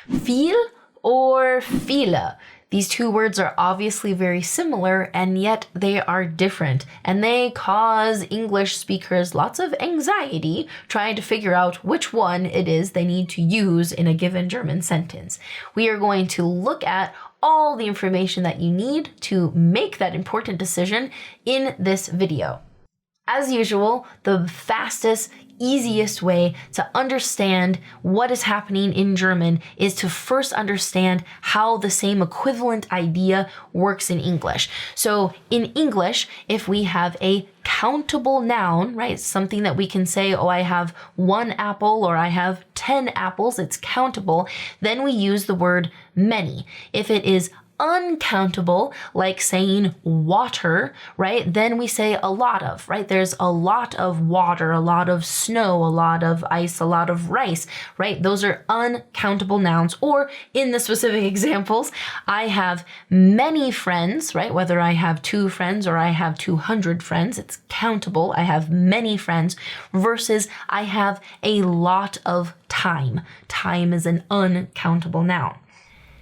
Viel or Viele? These two words are obviously very similar, and yet they are different, and they cause English speakers lots of anxiety trying to figure out which one it is they need to use in a given German sentence. We are going to look at all the information that you need to make that important decision in this video. As usual, the fastest, easiest way to understand what is happening in German is to first understand how the same equivalent idea works in English. So in English, if we have a countable noun, right, something that we can say, oh, I have 1 apple or I have 10 apples, it's countable, then we use the word many. If it is uncountable, like saying water, right? Then we say a lot of, right? There's a lot of water, a lot of snow, a lot of ice, a lot of rice, right? Those are uncountable nouns. Or in the specific examples, I have many friends, right? Whether I have 2 friends or I have 200 friends, it's countable. I have many friends versus I have a lot of time. Time is an uncountable noun.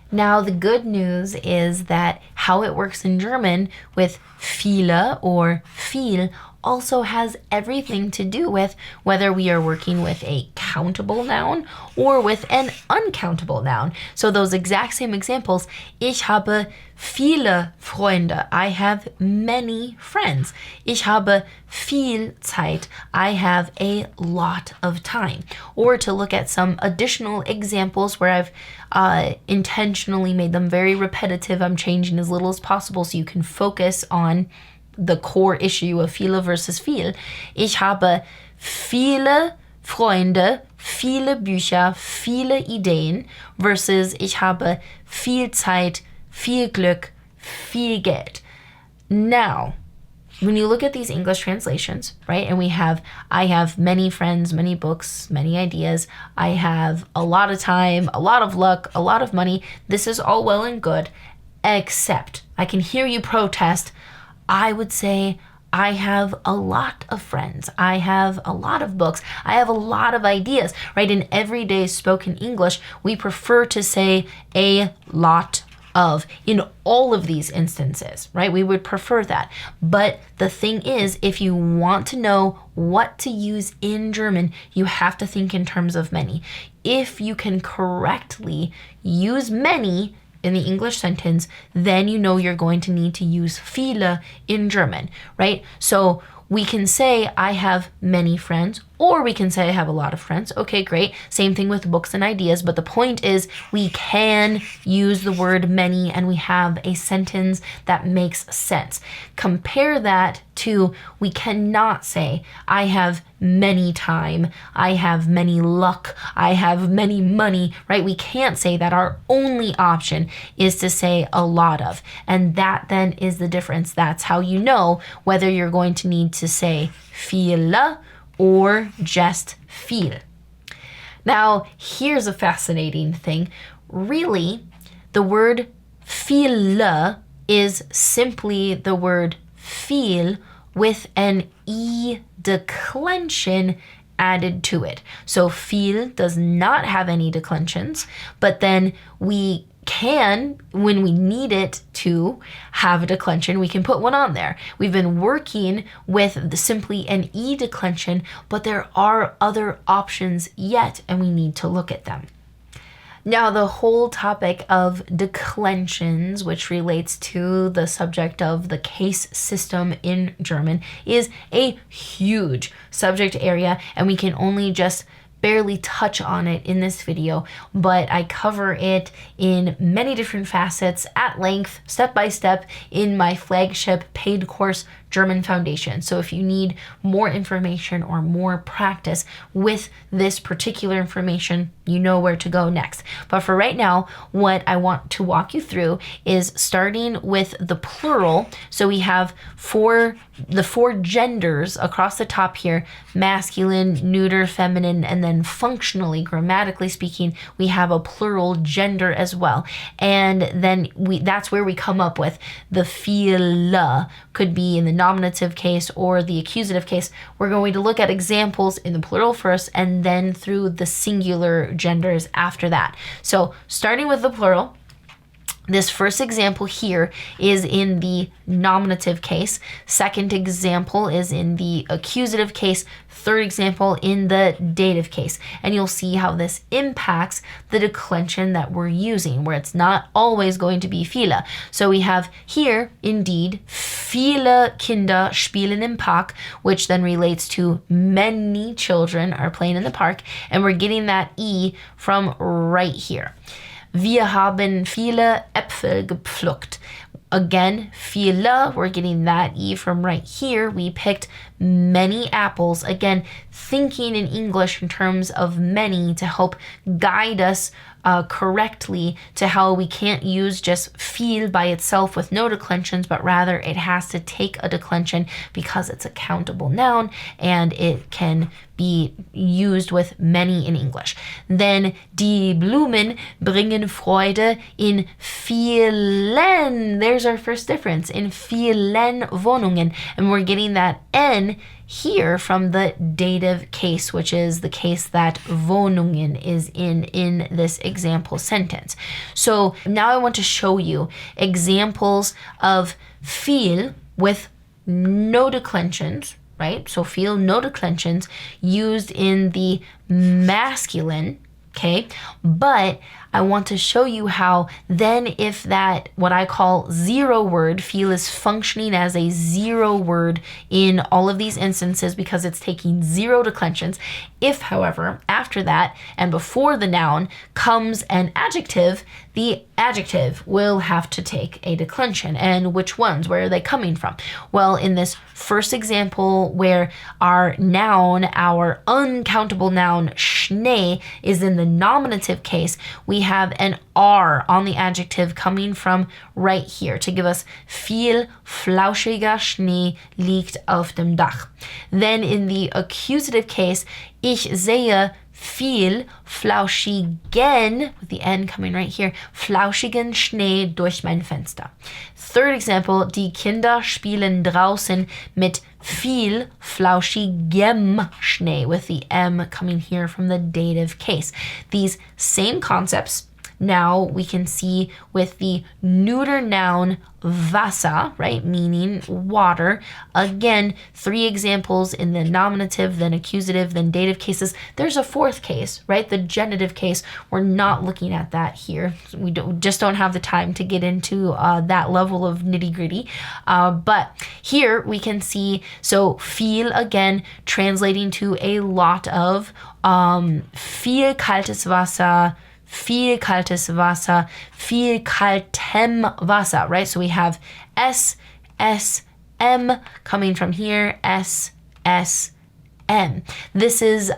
Now, the good news is that how it works in German with viele or viel also has everything to do with whether we are working with a countable noun or with an uncountable noun. So those exact same examples, ich habe viele Freunde. I have many friends. Ich habe viel Zeit. I have a lot of time. Or to look at some additional examples where I've intentionally made them very repetitive. I'm changing as little as possible so you can focus on the core issue of viele versus viel. Ich habe viele Freunde, viele Bücher, viele Ideen versus ich habe viel Zeit, viel Glück, viel Geld. Now, when you look at these English translations, right, and I have many friends, many books, many ideas, I have a lot of time, a lot of luck, a lot of money, this is all well and good, except I can hear you protest. I would say I have a lot of friends. I have a lot of books. I have a lot of ideas, right? In everyday spoken English, we prefer to say a lot of in all of these instances, right? We would prefer that. But the thing is, if you want to know what to use in German, you have to think in terms of many. If you can correctly use many in the English sentence, then you know you're going to need to use viele in German, right? So we can say I have many friends, or we can say I have a lot of friends. Okay, great. Same thing with books and ideas, but the point is we can use the word many and we have a sentence that makes sense. Compare that to we cannot say I have many time, I have many luck, I have many money, right? We can't say that. Our only option is to say a lot of, and that then is the difference. That's how you know whether you're going to need to say viele or just viel. Now, here's a fascinating thing. Really, the word viele is simply the word viel with an E declension added to it. So viel does not have any declensions, but then we can, when we need it to have a declension, we can put one on there. We've been working with simply an E declension, but there are other options yet, and we need to look at them. Now, the whole topic of declensions, which relates to the subject of the case system in German, is a huge subject area, and we can only just barely touch on it in this video, but I cover it in many different facets at length, step by step, in my flagship paid course, German Foundation. So if you need more information or more practice with this particular information, you know where to go next. But for right now, what I want to walk you through is starting with the plural. So we have the four genders across the top here: masculine, neuter, feminine, and then functionally, grammatically speaking, we have a plural gender as well. And then that's where we come up with the viele, could be in the nominative case or the accusative case. We're going to look at examples in the plural first and then through the singular genders after that. So starting with the plural, this first example here is in the nominative case. Second example is in the accusative case. Third example in the dative case. And you'll see how this impacts the declension that we're using, where it's not always going to be viele. So we have here, indeed, viele Kinder spielen im Park, which then relates to many children are playing in the park. And we're getting that E from right here. Wir haben viele Äpfel gepflückt. Again, viele, we're getting that E from right here. We picked many apples. Again, thinking in English in terms of many to help guide us correctly to how we can't use just viel by itself with no declensions, but rather it has to take a declension because it's a countable noun and it can be used with many in English. Then die Blumen bringen Freude in vielen. There's our first difference, in vielen Wohnungen. And we're getting that N here from the dative case, which is the case that Wohnungen is in this example sentence. So now I want to show you examples of viel with no declensions, right? So viel, no declensions, used in the masculine, okay? But I want to show you how then if that, what I call zero word, viel is functioning as a zero word in all of these instances because it's taking zero declensions. If, however, after that and before the noun comes an adjective, the adjective will have to take a declension. And which ones? Where are they coming from? Well, in this first example where our noun, our uncountable noun, Schnee, is in the nominative case, we have an R on the adjective coming from right here to give us viel flauschiger Schnee liegt auf dem Dach. Then in the accusative case, ich sehe viel flauschigen, with the N coming right here, flauschigen Schnee durch mein Fenster. Third example, die Kinder spielen draußen mit viel flauschigem Schnee, with the M coming here from the dative case. These same concepts now we can see with the neuter noun Wasser, right, meaning water. Again, 3 examples in the nominative, then accusative, then dative cases. There's a fourth case, right, the genitive case. We're not looking at that here. We just don't have the time to get into that level of nitty-gritty. But here we can see, so viel, again, translating to a lot of, viel kaltes Wasser, viel kaltes Wasser, viel kaltem Wasser, right? So we have S, S, M coming from here, S, S, M. This is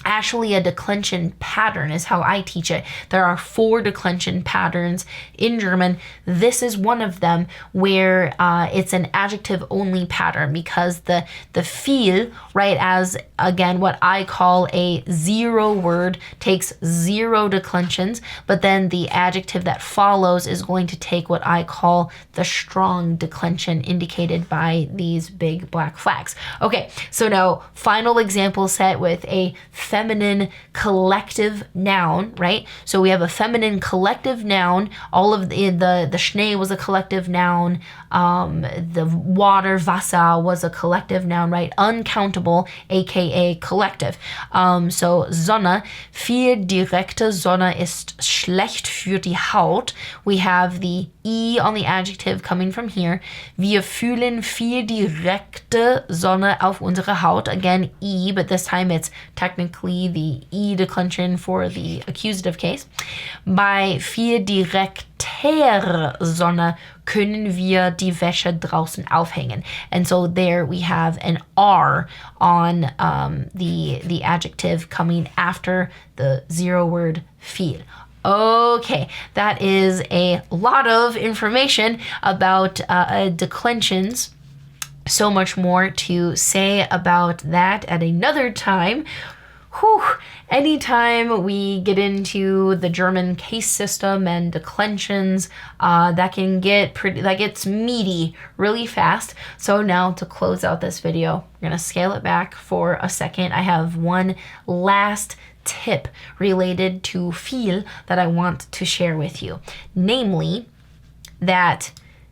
actually a declension pattern is how I teach it. There are 4 declension patterns in German. This is one of them where it's an adjective only pattern because the viel, right, as again what I call a zero word takes 0 declensions, but then the adjective that follows is going to take what I call the strong declension indicated by these big black flags. Okay, so now final example set with a feminine collective noun, right? So we have a feminine collective noun. All of the Schnee was a collective noun. The water, Wasser, was a collective noun, right? Uncountable, aka collective. So Sonne, viel direkte Sonne ist schlecht für die Haut. We have the E on the adjective coming from here. Wir fühlen viel direkte Sonne auf unsere Haut. Again, E, but this time it's technically the E declension for the accusative case. Bei viel direkter Sonne können wir die Wäsche draußen aufhängen. And so there we have an R on the adjective coming after the zero word viel. Okay, that is a lot of information about declensions. So much more to say about that at another time. whew, anytime we get into the German case system and declensions, that gets meaty really fast. So now to close out this video, we're gonna scale it back for a second. I have one last tip related to viel that I want to share with you. Namely, that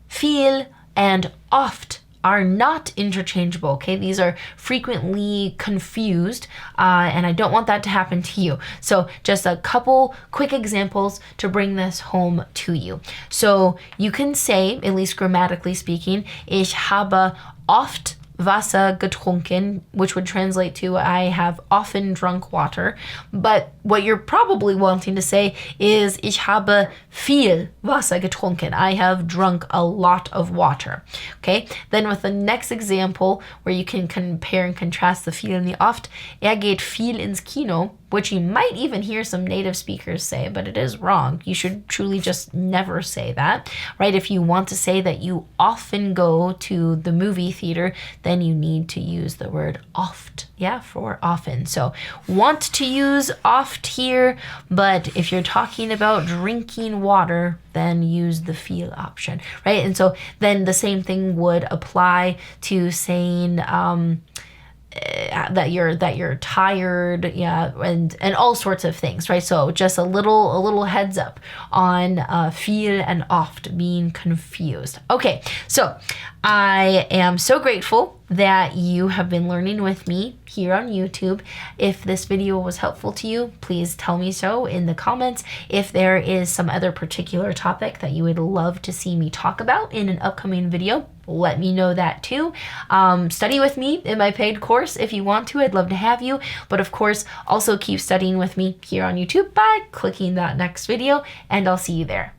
viel and oft are not interchangeable, okay? These are frequently confused, and I don't want that to happen to you. So just a couple quick examples to bring this home to you. So you can say, at least grammatically speaking, ich habe oft Wasser getrunken, which would translate to I have often drunk water. But what you're probably wanting to say is ich habe viel Wasser getrunken. I have drunk a lot of water. Okay? Then with the next example where you can compare and contrast the viel and the oft, geht viel ins Kino, which you might even hear some native speakers say, but it is wrong. You should truly just never say that, right? If you want to say that you often go to the movie theater, then you need to use the word oft, yeah, for often. So want to use oft here, but if you're talking about drinking water, then use the viel option, right? And so then the same thing would apply to saying, that you're tired, yeah, and all sorts of things, right? So just a little heads up on viel and oft being confused. Okay, so I am so grateful that you have been learning with me here on YouTube. If this video was helpful to you, please tell me so in the comments. If there is some other particular topic that you would love to see me talk about in an upcoming video, let me know that too. Study with me in my paid course if you want to. I'd love to have you. But of course, also keep studying with me here on YouTube by clicking that next video, and I'll see you there.